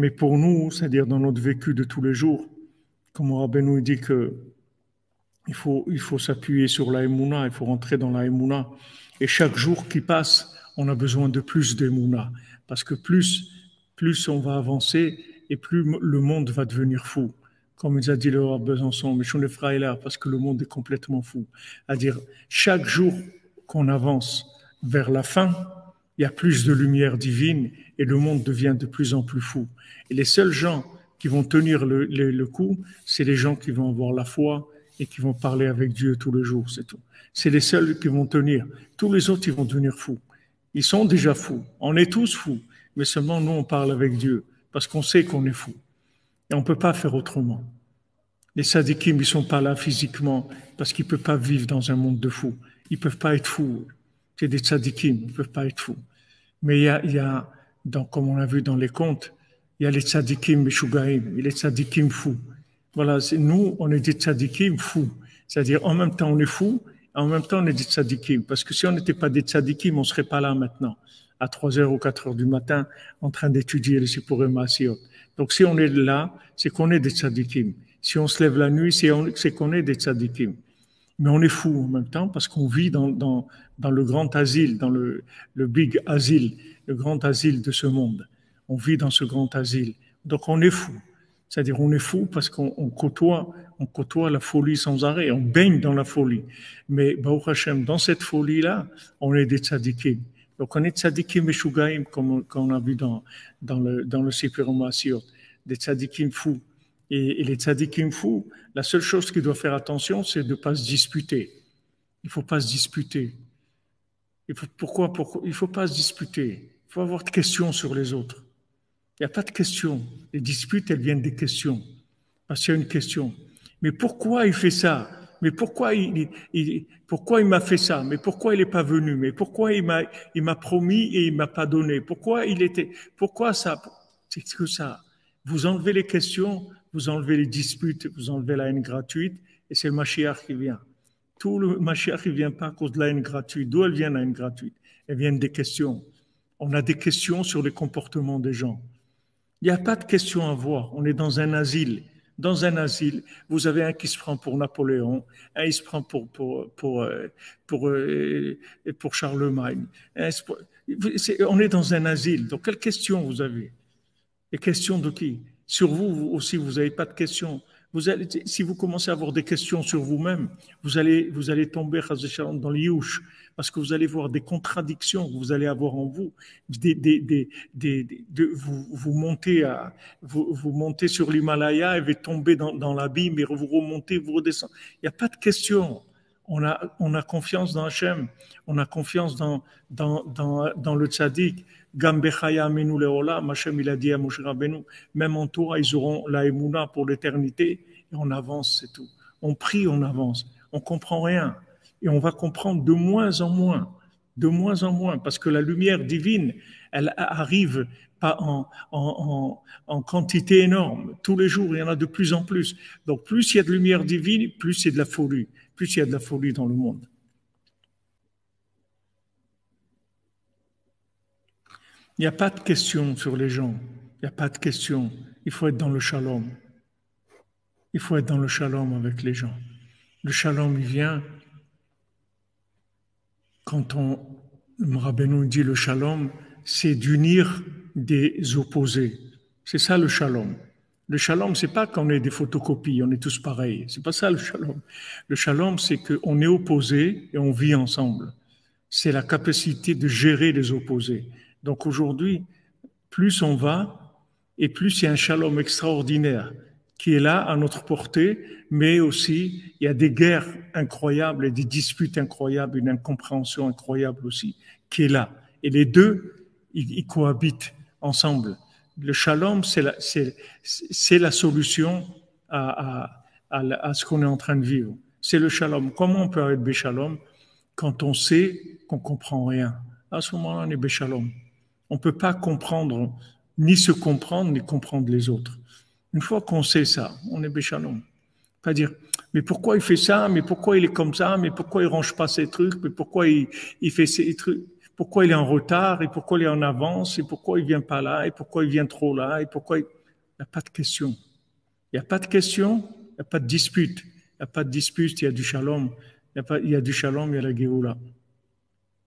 Mais pour nous, c'est-à-dire dans notre vécu de tous les jours, comme Rabbeinu dit que il faut s'appuyer sur la Emouna, il faut rentrer dans la Emouna. Et chaque jour qui passe, on a besoin de plus d'Emouna. Parce que plus on va avancer et plus le monde va devenir fou. Comme il a dit le Rav Besançon, mais je ne ferai là parce que le monde est complètement fou. C'est-à-dire, chaque jour qu'on avance vers la fin, il y a plus de lumière divine et le monde devient de plus en plus fou. Et les seuls gens qui vont tenir le coup, c'est les gens qui vont avoir la foi et qui vont parler avec Dieu tous les jours, c'est tout. C'est les seuls qui vont tenir. Tous les autres, ils vont devenir fous. Ils sont déjà fous. On est tous fous. Mais seulement nous, on parle avec Dieu parce qu'on sait qu'on est fous. Et on ne peut pas faire autrement. Les sadikim, ils ne sont pas là physiquement parce qu'ils ne peuvent pas vivre dans un monde de fous. Ils ne peuvent pas être fous. C'est des sadikim, ils ne peuvent pas être fous. Mais il y a comme on a vu dans les contes, il y a les tzadikim meshugaim, et les tzadikim fous. Voilà, nous, on est des tzadikim fous. C'est-à-dire, en même temps, on est fous, en même temps, on est des tzadikim. Parce que si on n'était pas des tzadikim, on ne serait pas là maintenant, à 3 heures ou 4 heures du matin, en train d'étudier le Sipurei Maasiot. Donc, si on est là, c'est qu'on est des tzadikim. Si on se lève la nuit, c'est qu'on est des tzadikim. Mais on est fou en même temps parce qu'on vit dans le grand asile, dans le big asile, le grand asile de ce monde. On vit dans ce grand asile. Donc on est fou. C'est-à-dire on est fou parce qu'on côtoie la folie sans arrêt. On baigne dans la folie. Mais Baruch Hashem, dans cette folie-là, on est des tzadikim. Donc on est tzadikim et shugaim, comme on a vu dans le Sipurei Maasiot, des tzadikim fous. Et les tzadikim fous, la seule chose qu'il doit faire attention, c'est de ne pas se disputer. Il ne faut pas se disputer. Pourquoi il ne faut pas se disputer. Il faut avoir de questions sur les autres. Il n'y a pas de questions. Les disputes, elles viennent des questions. Parce qu'il y a une question. Mais pourquoi il fait ça? Mais pourquoi pourquoi il m'a fait ça? Mais pourquoi il n'est pas venu? Mais pourquoi il m'a promis et il ne m'a pas donné? Pourquoi ça? C'est que ça. Vous enlevez les questions, vous enlevez les disputes, vous enlevez la haine gratuite, et c'est le Mashiach qui vient. Tout le Mashiach, il ne vient pas à cause de la haine gratuite. D'où elle vient, la haine gratuite? Elle vient des questions. On a des questions sur les comportements des gens. Il n'y a pas de questions à voir. On est dans un asile. Dans un asile, vous avez un qui se prend pour Napoléon, un qui se prend pour Charlemagne. On est dans un asile. Donc, quelles questions vous avez? Les questions de qui? Sur vous aussi, vous n'avez pas de questions. Si vous commencez à avoir des questions sur vous-même, vous allez tomber dans le youch, parce que vous allez voir des contradictions que vous allez avoir en vous. Vous montez sur l'Himalaya et vous tombez dans l'abîme et vous remontez, vous redescendez. Il n'y a pas de questions. On a confiance dans Hachem, on a confiance dans le tzaddik. Gambechaya amenu leolam, Hachem il a dit à Moshe Rabbeinu, même en Torah ils auront la Emouna pour l'éternité, et on avance, c'est tout. On prie, on avance, on comprend rien, et on va comprendre de moins en moins, parce que la lumière divine, elle arrive pas en quantité énorme. Tous les jours, il y en a de plus en plus. Donc plus il y a de lumière divine, plus il y a de la folie, plus il y a de la folie dans le monde. Il n'y a pas de question sur les gens. Il n'y a pas de question. Il faut être dans le shalom. Il faut être dans le shalom avec les gens. Le shalom, il vient quand le Rabbeinu dit le shalom, c'est d'unir des opposés. C'est ça le shalom. Le shalom, c'est pas qu'on ait des photocopies, on est tous pareils. C'est pas ça le shalom. Le shalom, c'est qu'on est opposés et on vit ensemble. C'est la capacité de gérer les opposés. Donc aujourd'hui, plus on va, et plus il y a un shalom extraordinaire qui est là à notre portée, mais aussi il y a des guerres incroyables et des disputes incroyables, une incompréhension incroyable aussi qui est là. Et les deux, ils cohabitent ensemble. Le shalom, c'est la solution à ce qu'on est en train de vivre. C'est le shalom. Comment on peut être béchalom quand on sait qu'on comprend rien? À ce moment-là, on est béchalom. On ne peut pas comprendre, ni se comprendre, ni comprendre les autres. Une fois qu'on sait ça, on est béchalom. Pas dire, mais pourquoi il fait ça, mais pourquoi il est comme ça, mais pourquoi il range pas ses trucs, mais pourquoi il fait ces trucs, pourquoi il est en retard, et pourquoi il est en avance, et pourquoi il vient pas là, et pourquoi il vient trop là, et pourquoi il n'y a pas de question. Il n'y a pas de question, il n'y a pas de dispute. Il n'y a pas de dispute, il y a du shalom. Il y a du shalom, il y a la Géoula.